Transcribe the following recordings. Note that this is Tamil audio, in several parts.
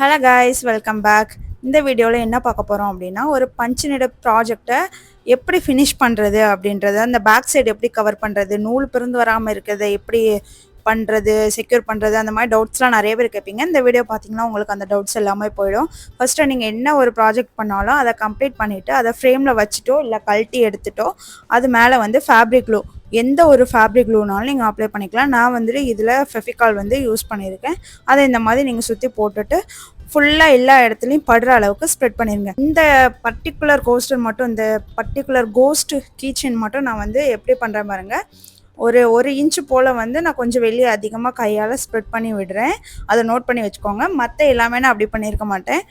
Hello guys, welcome back. இந்த வீடியோவில் என்ன பார்க்க போகிறோம் அப்படின்னா, ஒரு பஞ்சு நிற ப்ராஜெக்டை எப்படி ஃபினிஷ் பண்ணுறது அப்படின்றத, அந்த பேக் சைடு எப்படி கவர் பண்ணுறது, நூல் பிரிந்து வராமல் இருக்கிறத எப்படி பண்ணுறது, செக்யூர் பண்ணுறது, அந்த மாதிரி டவுட்ஸ்லாம் நிறைய பேர் கேட்பீங்க. இந்த வீடியோ பார்த்தீங்கன்னா உங்களுக்கு அந்த டவுட்ஸ் எல்லாமே போயிடும். ஃபஸ்ட்டு நீங்கள் என்ன ஒரு ப்ராஜெக்ட் பண்ணாலும் அதை கம்ப்ளீட் பண்ணிவிட்டு அதை ஃப்ரேமில் வச்சுட்டோ இல்லை கழட்டி எடுத்துட்டோ அது மேலே வந்து ஃபேப்ரிக் க்ளூ, எந்த ஒரு ஃபேப்ரிக் க்ளூனாலும் நீங்கள் அப்ளை பண்ணிக்கலாம். நான் வந்துட்டு இதில் ஃபெவிகால் வந்து யூஸ் பண்ணியிருக்கேன். அதை இந்த மாதிரி நீங்கள் சுற்றி போட்டுட்டு ஃபுல்லாக எல்லா இடத்துலையும் படுற அளவுக்கு ஸ்ப்ரெட் பண்ணிடுங்க. இந்த பர்டிகுலர் கோஸ்டர் மட்டும், இந்த பர்டிகுலர் கோஸ்ட் கீச்சன் மட்டும் நான் வந்து எப்படி பண்ணுறேன் பாருங்க. ஒரு இன்ச்சு போல் வந்து நான் கொஞ்சம் வெளியே அதிகமாக கையால் ஸ்ப்ரெட் பண்ணி விடுறேன். அதை நோட் பண்ணி வச்சுக்கோங்க. மற்ற எல்லாமே நான் அப்படி பண்ணியிருக்க மாட்டேன்.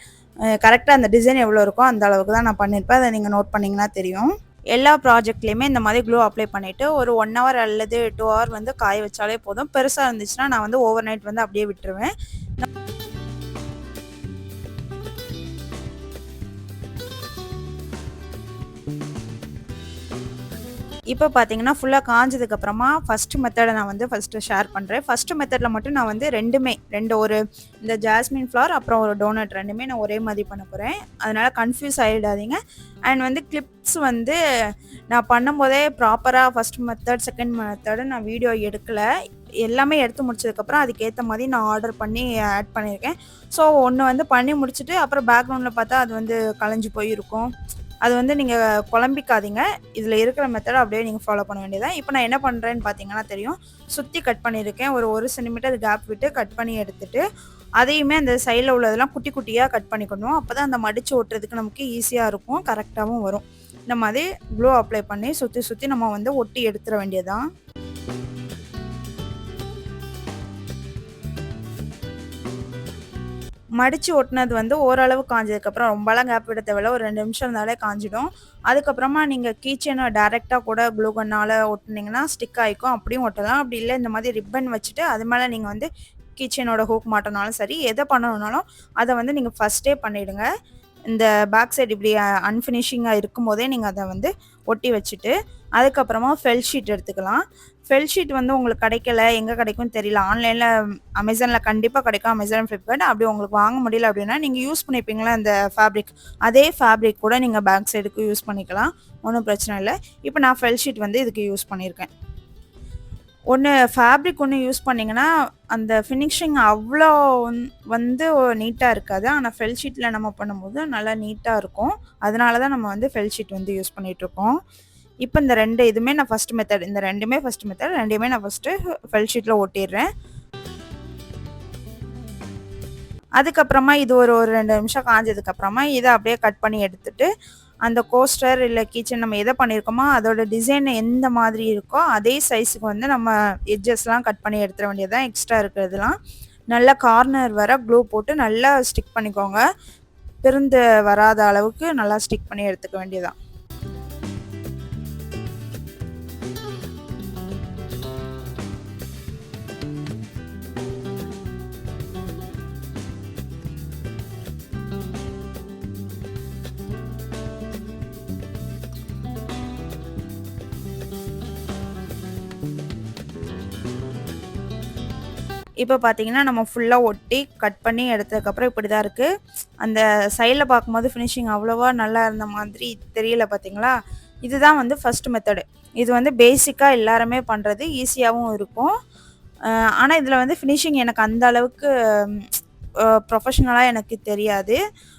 கரெக்டாக அந்த டிசைன் எவ்வளோ இருக்கோ அந்த அளவுக்கு தான் நான் பண்ணியிருப்பேன். அதை நீங்கள் நோட் பண்ணிங்கன்னா தெரியும். எல்லா ப்ராஜெக்ட்லேயுமே இந்த மாதிரி க்ளூ அப்ளை பண்ணிவிட்டு ஒரு 1 hour அல்லது 2 hour வந்து காய வச்சாலே போதும். பெருசாக இருந்துச்சுன்னா நான் வந்து ஓவர் நைட் வந்து அப்படியே விட்டுருவேன். இப்போ பார்த்தீங்கன்னா ஃபுல்லாக காஞ்சதுக்கப்புறமா ஃபஸ்ட்டு மெத்தடை நான் வந்து ஃபஸ்ட்டு ஷேர் பண்ணுறேன். ஃபஸ்ட்டு மெத்தடில் மட்டும் நான் வந்து ஒரு இந்த ஜாஸ்மின் ஃப்ளவர் அப்புறம் ஒரு டோனட் ரெண்டுமே நான் ஒரே மாதிரி பண்ண போகிறேன். அதனால் கன்ஃபியூஸ் ஆகிடாதீங்க. அண்ட் வந்து கிளிப்ஸ் வந்து நான் பண்ணும்போதே ப்ராப்பராக ஃபஸ்ட் மெத்தட் செகண்ட் மெத்தடு நான் வீடியோ எடுக்கலை. எல்லாமே எடுத்து முடிச்சதுக்கப்புறம் அதுக்கேற்ற மாதிரி நான் ஆர்டர் பண்ணி ஆட் பண்ணியிருக்கேன். ஸோ ஒன்று வந்து பண்ணி முடிச்சுட்டு அப்புறம் பேக்ரவுண்டில் பார்த்தா அது வந்து கலைஞ்சு போயிருக்கும். அது வந்து நீங்கள் குழம்பிக்காதீங்க. இதில் இருக்கிற மெத்தடை அப்படியே நீங்கள் ஃபாலோ பண்ண வேண்டியதான். இப்போ நான் என்ன பண்ணுறேன்னு பார்த்தீங்கன்னா தெரியும். சுற்றி கட் பண்ணியிருக்கேன். ஒரு 1 சென்டிமீட்டர் கேப் விட்டு கட் பண்ணி எடுத்துட்டு அதையுமே அந்த சைடில் உள்ளதெல்லாம் குட்டி குட்டியாக கட் பண்ணிக்கணும். அப்போ தான் அந்த மடித்து ஓட்டுறதுக்கு நமக்கு ஈஸியாக இருக்கும், கரெக்டாகவும் வரும். இந்த மாதிரி க்ளூ அப்ளை பண்ணி சுற்றி சுற்றி நம்ம வந்து ஒட்டி எடுத்துட வேண்டியதான். மடித்து ஒட்டினது வந்து ஓரளவு காஞ்சதுக்கப்புறம் ரொம்பலாம் கேப் விட தேவையில்ல. ஒரு 2 நிமிஷம் இருந்தாலே காஞ்சிடும். அதுக்கப்புறமா நீங்கள் கீச்சனை டேரெக்டாக கூட க்ளூ கன்னால் ஒட்டினீங்கன்னா ஸ்டிக் ஆகிக்கும். அப்படியும் ஒட்டலாம். அப்படி இல்லை இந்த மாதிரி ரிப்பன் வச்சுட்டு அது மேலே நீங்கள் வந்து கீச்சனோட ஹூக் மாட்டினாலும் சரி, எதை பண்ணணுன்னாலும் அதை வந்து நீங்கள் ஃபஸ்ட்டே பண்ணிவிடுங்க. இந்த பேக் சைடு இப்படி அன்ஃபினிஷிங்காக இருக்கும் போதே நீங்கள் அதை வந்து ஒட்டி வச்சுட்டு அதுக்கப்புறமா ஃபெல் ஷீட் எடுத்துக்கலாம். ஃபெல் ஷீட் வந்து உங்களுக்கு கிடைக்கல, எங்கே கிடைக்கும்னு தெரியல. ஆன்லைனில் அமேசானில் கண்டிப்பாக கிடைக்கும். அமேசான், ஃப்ளிப்கார்ட் அப்படி உங்களுக்கு வாங்க முடியல அப்படின்னா நீங்கள் யூஸ் பண்ணிப்பீங்களா அந்த ஃபேப்ரிக், அதே ஃபேப்ரிக் கூட நீங்கள் பேக் சைடுக்கு யூஸ் பண்ணிக்கலாம். ஒன்றும் பிரச்சனை இல்லை. இப்போ நான் ஃபெல் ஷீட் வந்து இதுக்கு யூஸ் பண்ணியிருக்கேன். ஃபேப்ரிக் யூஸ் பண்ணிங்கன்னா அந்த ஃபினிஷிங் அவ்வளோ வந்து நீட்டாக இருக்காது. ஆனால் ஃபெல் ஷீட்டில் நம்ம பண்ணும்போது நல்லா நீட்டாக இருக்கும். அதனால தான் நம்ம வந்து ஃபெல் ஷீட் வந்து யூஸ் பண்ணிகிட்ருக்கோம். இப்போ இந்த 2 இதுவுமே நான் ஃபஸ்ட் மெத்தட், இந்த 2மே ஃபஸ்ட் மெத்தட், 2மே நான் ஃபஸ்ட்டு ஃபெல் ஷீட்டில் ஒட்டிடுறேன். அதுக்கப்புறமா இது ஒரு 2 நிமிஷம் காஞ்சதுக்கப்புறமா இதை அப்படியே கட் பண்ணி எடுத்துட்டு அந்த கோஸ்டர் இல்லை கிச்சன் நம்ம எதை பண்ணியிருக்கோமோ அதோட டிசைன் எந்த மாதிரி இருக்கோ அதே சைஸுக்கு வந்து நம்ம எட்ஜஸ்லாம் கட் பண்ணி எடுத்துட வேண்டியதுதான். எக்ஸ்ட்ரா இருக்கிறதுலாம் நல்லா கார்னர் வர க்ளூ போட்டு நல்லா ஸ்டிக் பண்ணிக்கோங்க. பிரிந்து வராத அளவுக்கு நல்லா ஸ்டிக் பண்ணி எடுத்துக்க வேண்டியதான். இப்போ பார்த்தீங்கன்னா நம்ம ஃபுல்லாக ஒட்டி கட் பண்ணி எடுத்ததுக்கப்புறம் இப்படி தான் இருக்குது. அந்த சைடில் பார்க்கும்போது ஃபினிஷிங் அவ்வளோவா நல்லா இருந்த மாதிரி தெரியல பார்த்தீங்களா. இதுதான் வந்து ஃபஸ்ட் மெத்தடு. இது வந்து பேசிக்காக எல்லாருமே பண்ணுறது, ஈஸியாகவும் இருக்கும். ஆனால் இதில் வந்து ஃபினிஷிங் எனக்கு அந்த அளவுக்கு ப்ரொஃபஷ்னலாக எனக்கு தெரியாது.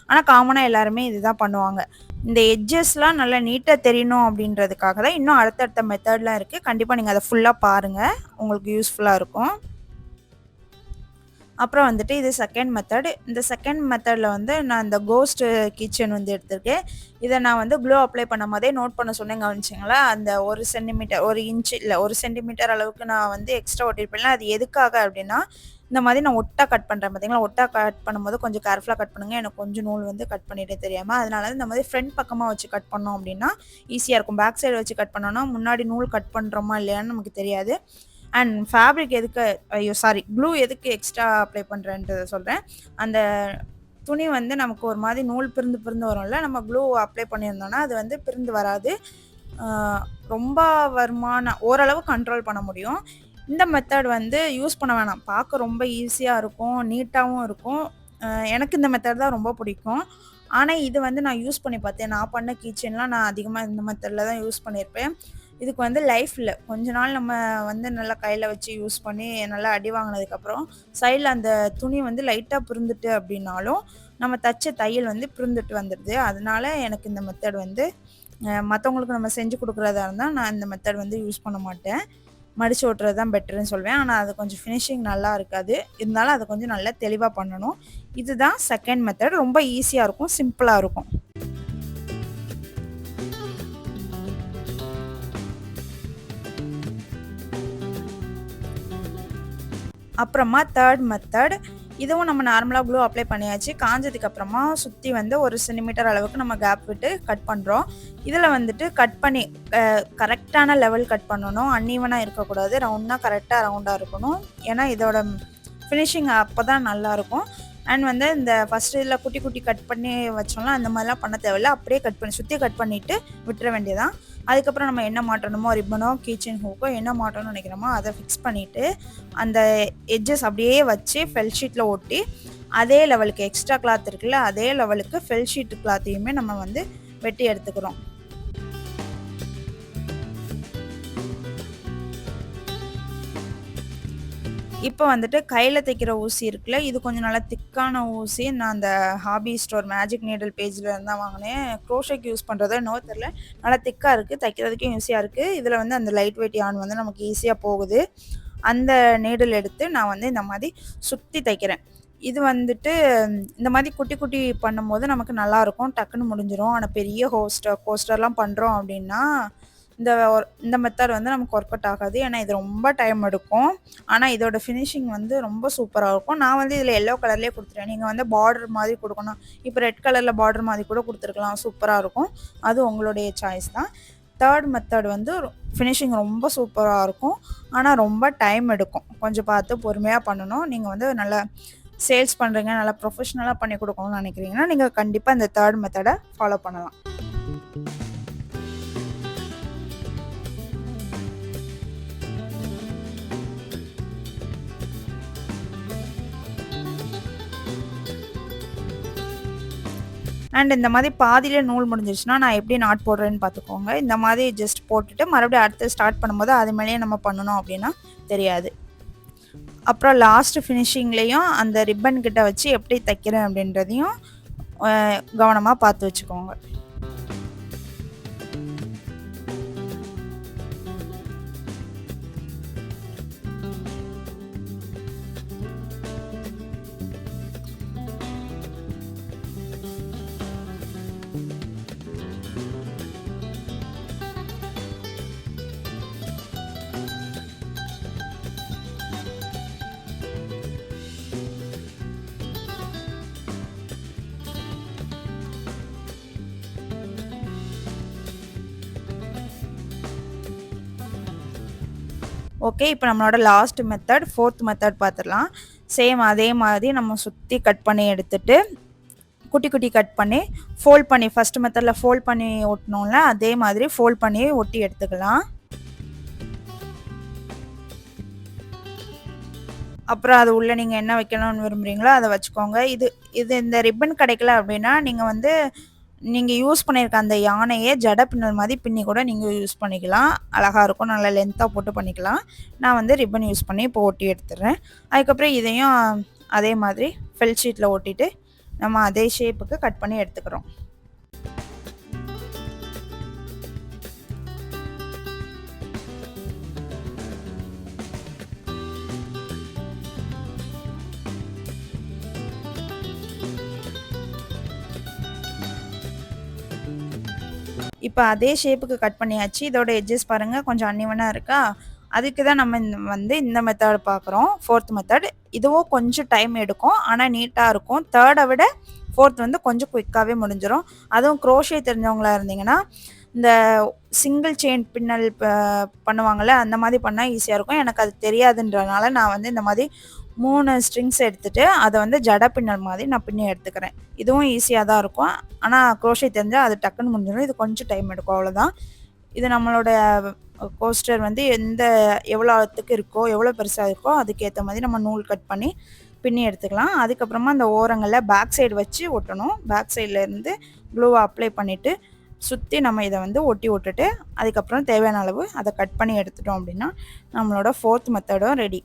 ஆனால் காமனாக எல்லாருமே இதுதான் பண்ணுவாங்க. இந்த எட்ஜஸ்லாம் நல்லா நீட்டாக தெரியணும் அப்படின்றதுக்காக தான் இன்னும் அடுத்தடுத்த மெத்தட்லாம் இருக்குது. கண்டிப்பாக நீங்கள் அதை ஃபுல்லாக பாருங்கள், உங்களுக்கு யூஸ்ஃபுல்லாக இருக்கும். அப்புறம் வந்துட்டு இது செகண்ட் மெத்தட். இந்த செகண்ட் மெத்தடில் வந்து நான் இந்த கோஸ்ட் கிச்சன் வந்து எடுத்திருக்கேன். இதை நான் வந்து க்ளூ அப்ளை பண்ணும் போதே நோட் பண்ண சொன்னேன், கவனிச்சிங்களா. அந்த 1 சென்டிமீட்டர் 1 இன்ச்சு இல்லை 1 சென்டிமீட்டர் அளவுக்கு நான் வந்து எக்ஸ்ட்ரா ஒட்டியிருப்பேன். அது எதுக்காக அப்படின்னா இந்த மாதிரி நான் ஒட்டா கட் பண்ணுறேன் பார்த்தீங்களா. ஒட்டா கட் பண்ணும்போது கொஞ்சம் கேர்ஃபுல்லாக கட் பண்ணுங்கள். எனக்கு கொஞ்சம் நூல் வந்து கட் பண்ணிட்டே தெரியாமல், அதனால இந்த மாதிரி ஃப்ரண்ட் பக்கமாக வச்சு கட் பண்ணோம் அப்படின்னா ஈஸியாக இருக்கும். பேக் சைடு வச்சு கட் பண்ணோன்னா முன்னாடி நூல் கட் பண்ணுறோமா இல்லையான்னு நமக்கு தெரியாது. அண்ட் ஃபேப்ரிக் எதுக்கு, க்ளூ எதுக்கு எக்ஸ்ட்ரா அப்ளை பண்ணுறேன்றதை சொல்கிறேன். அந்த துணி வந்து நமக்கு ஒரு மாதிரி நூல் பிரிந்து வரும்ல, நம்ம க்ளூ அப்ளை பண்ணியிருந்தோன்னா அது வந்து பிரிந்து வராது. ரொம்ப ஓரளவு கண்ட்ரோல் பண்ண முடியும். இந்த மெத்தட் வந்து யூஸ் பண்ண வேணாம். பார்க்க ரொம்ப ஈஸியாக இருக்கும், நீட்டாகவும் இருக்கும். எனக்கு இந்த மெத்தட் தான் ரொம்ப பிடிக்கும். ஆனா, இது வந்து நான் யூஸ் பண்ணி பார்த்தேன். நான் பண்ண கீ செயின்லாம் நான் அதிகமா இந்த மெத்தட்ல தான் யூஸ் பண்ணியிருப்பேன். இதுக்கு வந்து லைஃப் இல்ல. கொஞ்ச நாள் நம்ம வந்து நல்லா கையில வச்சு யூஸ் பண்ணி நல்லா அடி வாங்குனதுக்கப்புறம், சைட்ல அந்த துணி வந்து லைட்டா பிருந்துட்டு அப்டின்னாலும், நம்ம தச்ச தையல் வந்து பிருந்துட்டு வந்துடுது. அதனால எனக்கு இந்த மெத்தட் வந்து மத்தவங்களுக்கு நம்ம செஞ்சு குடுக்குறதா இருந்தா, நான் இந்த மெத்தட் வந்து யூஸ் பண்ண மாட்டேன். மடிச்சு ஓட்டுறது தான் பெட்டர்ன்னு சொல்வேன். ஆனா, அது கொஞ்சம் ஃபினிஷிங் நல்லா இருக்காது. இருந்தாலும் அத கொஞ்சம் நல்லா தெளிவா பண்ணணும். இதுதான் செகண்ட் மெத்தட். ரொம்ப ஈஸியா இருக்கும். சிம்பிளா இருக்கும். அப்புறமா தேர்ட் மெத்தட். இதுவும் நம்ம நார்மலா க்ளூ அப்ளை பண்ணியாச்சு. காஞ்சதுக்கு அப்புறமா சுத்தி வந்து 1 சென்டிமீட்டர் அளவுக்கு நம்ம கேப் விட்டு கட் பண்றோம். இதுல வந்துட்டு கட் பண்ணி கரெக்ட்டான லெவல் கட் பண்ணணும். அன்ஈவனா இருக்கக்கூடாது. ரவுண்டா கரெக்ட்டா ரவுண்டா இருக்கணும். ஏன்னா இதோட ஃபினிஷிங் அப்பதான் நல்லாருக்கும். அண்ட் வந்து இந்த ஃபர்ஸ்ட் இதில குட்டி குட்டி கட் பண்ணி வச்சோம்ல, அந்த மாரிலாம் பண்ண தேவையில்ல. அப்படியே கட் பண்ணி சுத்தி கட் பண்ணிட்டு விட்டுற வேண்டியதுதான். அதுக்கப்புறம் நம்ம என்ன மாட்டணுமோ ரிப்பனோ, கீ செயின் ஹூக்கோ என்ன மாட்டணும்னு நெனைக்கிறோமோ, அத ஃபிக்ஸ் பண்ணிட்டு, அந்த எட்ஜஸ் அப்படியே வச்சு ஃபெல் ஷீட்ல ஒட்டி, அதே லெவலுக்கு எக்ஸ்ட்ரா கிளாத் இருக்குல்ல, அதே லெவலுக்கு ஃபெல் ஷீட் கிளாத்தையுமே நம்ம வந்து வெட்டி எடுத்துக்கிறோம். இப்போ வந்துட்டு கையில தைக்கிற ஊசி இருக்குல்ல, இது கொஞ்சம் நல்லா திக்கான ஊசி. நான் அந்த ஹாபி ஸ்டோர் மேஜிக் நீடில் பேஜ்ல இருந்து தான் வாங்குனேன். க்ரோஷேக்கு யூஸ் பண்றதோ என்னவோ தெரியல. நல்லா திக்கா இருக்கு. தைக்கிறதுக்கும் ஈஸியா இருக்கு. இதுல வந்து அந்த லைட் வெயிட் யான் வந்து நமக்கு ஈஸியா போகுது. அந்த நீடில் எடுத்து நான் வந்து இந்த மாரி சுத்தி தைக்கிறேன். இது வந்துட்டு இந்த மாரி குட்டி குட்டி பண்ணும்போது நமக்கு நல்லாருக்கும். டக்குன்னு முடிஞ்சிரும். ஆனா பெரிய கோஸ்டர்லாம் பண்றோம் அப்டின்னா, இந்த மெத்தட் வந்து நமக்கு ஒர்க் அவுட் ஆகாது. ஏன்னா இது ரொம்ப டைம் எடுக்கும். ஆனா இதோட ஃபினிஷிங் வந்து ரொம்ப சூப்பரா இருக்கும். நான் வந்து இதில எல்லோ கலர்லயே குடுத்துட்டேன். நீங்க வந்து பார்டர் மாதிரி குடுக்கணும். இப்ப ரெட் கலர்ல பார்டர் மாதிரி கூட குடுத்துருக்கலாம். சூப்பரா இருக்கும். அது உங்களுடைய சாய்ஸ் தான். 3 மெத்தட் வந்து ஃபினிஷிங் ரொம்ப சூப்பரா இருக்கும். ஆனா ரொம்ப டைம் எடுக்கும். கொஞ்சம் பார்த்து பொறுமையா பண்ணணும். நீங்க வந்து நல்லா சேல்ஸ் பண்றீங்க, நல்லா ப்ரொஃபஷனலா பண்ணி குடுக்கணும்னு நெனைக்கிறீங்கன்னா, நீங்க கண்டிப்பா இந்த 3 மெத்தட ஃபாலோ பண்ணலாம். அண்ட் இந்த மாதிரி பாதியில நூல் முடிஞ்சிருச்சுன்னா, நான் எப்படி நாட் போடுறேன்னு பார்த்துக்கோங்க. இந்த மாதிரி ஜஸ்ட் போட்டுட்டு மறுபடியும் அடுத்து ஸ்டார்ட் பண்ணும்போது அது மேலேயே நம்ம பண்ணணும் அப்படின்னா தெரியாது. அப்புறம் லாஸ்ட் ஃபினிஷிங்லேயும் அந்த ரிப்பன் கிட்ட வச்சு எப்படி தைக்கிறேன் அப்படின்றதையும் கவனமாக பார்த்து வச்சுக்கோங்க. ஓகே. இப்போ நம்மளோட லாஸ்ட் மெத்தட், 4த் மெத்தட் பார்த்துடலாம். சேம் அதே மாதிரி நம்ம சுத்தி கட் பண்ணி எடுத்துட்டு, குட்டி குட்டி கட் பண்ணி, ஃபோல்ட் பண்ணி ஃபர்ஸ்ட் மெத்தட்ல ஃபோல்ட் பண்ணி ஒட்டுனோம்ல, அதே மாதிரி ஃபோல்ட் பண்ணி ஒட்டி எடுத்துக்கலாம். அப்புறம் அது உள்ள நீங்க என்ன வைக்கணும்னு விரும்புறீங்களோ அத வச்சுக்கோங்க. இது இது இந்த ரிப்பன் கிடைக்கல அப்படின்னா, நீங்க வந்து நீங்க யூஸ் பண்ணியிருக்க அந்த யானையே ஜட பின்னல் மாதிரி பின்னி கூட நீங்க யூஸ் பண்ணிக்கலாம். அழகா இருக்கும். நல்லா லென்த்தா போட்டு பண்ணிக்கலாம். நான் வந்து ரிப்பன் யூஸ் பண்ணி இப்போ ஒட்டி எடுத்துடுறேன். அதுக்கப்புறம் இதையும் அதே மாதிரி ஃபெல் ஷீட்ல ஒட்டிட்டு, நம்ம அதே ஷேப்புக்கு கட் பண்ணி எடுத்துக்கிறோம். இப்ப அதே ஷேப்புக்கு கட் பண்ணியாச்சு. இதோட எட்ஜஸ் பாருங்க கொஞ்சம் அன்இவனா இருக்கா? அதுக்கு தான் நம்ம இந்த மெத்தட் பார்க்குறோம். 4த் மெத்தட். இதுவும் கொஞ்சம் டைம் எடுக்கும். ஆனா நீட்டா இருக்கும். 3 விட 4த் வந்து கொஞ்சம் குயிக்காவே முடிஞ்சிரும். அதுவும் குரோஷே தெரிஞ்சவங்களா இருந்தீங்கன்னா, இந்த சிங்கிள் செயின் பின்னல் பண்ணுவாங்கல்ல, அந்த மாதிரி பண்ணா ஈஸியா இருக்கும். எனக்கு அது தெரியாதுன்றனால நான் வந்து இந்த மாதிரி 3 ஸ்ட்ரிங்ஸ் எடுத்துட்டு, அத வந்து ஜட பின்னல் மாதிரி நான் பின்னி எடுத்துக்கிறேன். இதுவும் ஈஸியா தான் இருக்கும். ஆனா குரோஷே தெரிஞ்சா அது டக்குன்னு முடிஞ்சிரும். இது கொஞ்சம் டைம் எடுக்கும் அவ்வளோதான். இது நம்மளோட கோஸ்டர் வந்து எவ்வளோ ஆழத்துக்கு இருக்கோ, எவ்வளோ பெருசா இருக்கோ, அதுக்கேத்த மாதிரி நம்ம நூல் கட் பண்ணி பின்னி எடுத்துக்கலாம். அதுக்கப்புறமா அந்த ஓரங்களில் பேக் சைடு வச்சு ஒட்டணும். பேக் சைட்லேருந்து க்ளூவை அப்ளை பண்ணிவிட்டு சுற்றி நம்ம இதை வந்து ஒட்டி விட்டுட்டு அதுக்கப்புறம் தேவையான அளவு அதை கட் பண்ணி எடுத்துட்டோம் அப்படின்னா நம்மளோட 4th மெத்தடும் ரெடி.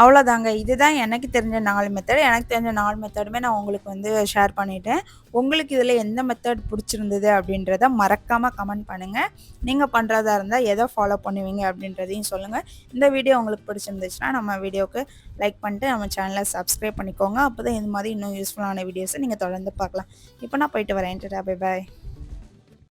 அவ்வளோதாங்க. இதுதான் எனக்கு தெரிஞ்ச 4 மெத்தட். எனக்கு தெரிஞ்ச 4 மெத்தடுமே நான் உங்களுக்கு வந்து ஷேர் பண்ணிட்டேன். உங்களுக்கு இதில எந்த மெத்தட் பிடிச்சிருந்தது அப்படின்றத மறக்காம கமெண்ட் பண்ணுங்க. நீங்க பண்றதா இருந்தா எத ஃபாலோ பண்ணுவீங்க அப்படின்றதையும் சொல்லுங்க. இந்த வீடியோ உங்களுக்கு பிடிச்சிருந்துச்சுன்னா நம்ம வீடியோக்கு லைக் பண்ணிட்டு நம்ம சேனலை சப்ஸ்கிரைப் பண்ணிக்கோங்க. அப்பதான் இந்த மாதிரி இன்னும் யூஸ்ஃபுல்லான வீடியோஸை நீங்க தொடர்ந்து பார்க்கலாம். இப்போ நான் போயிட்டு வரேன். Tata bye bye.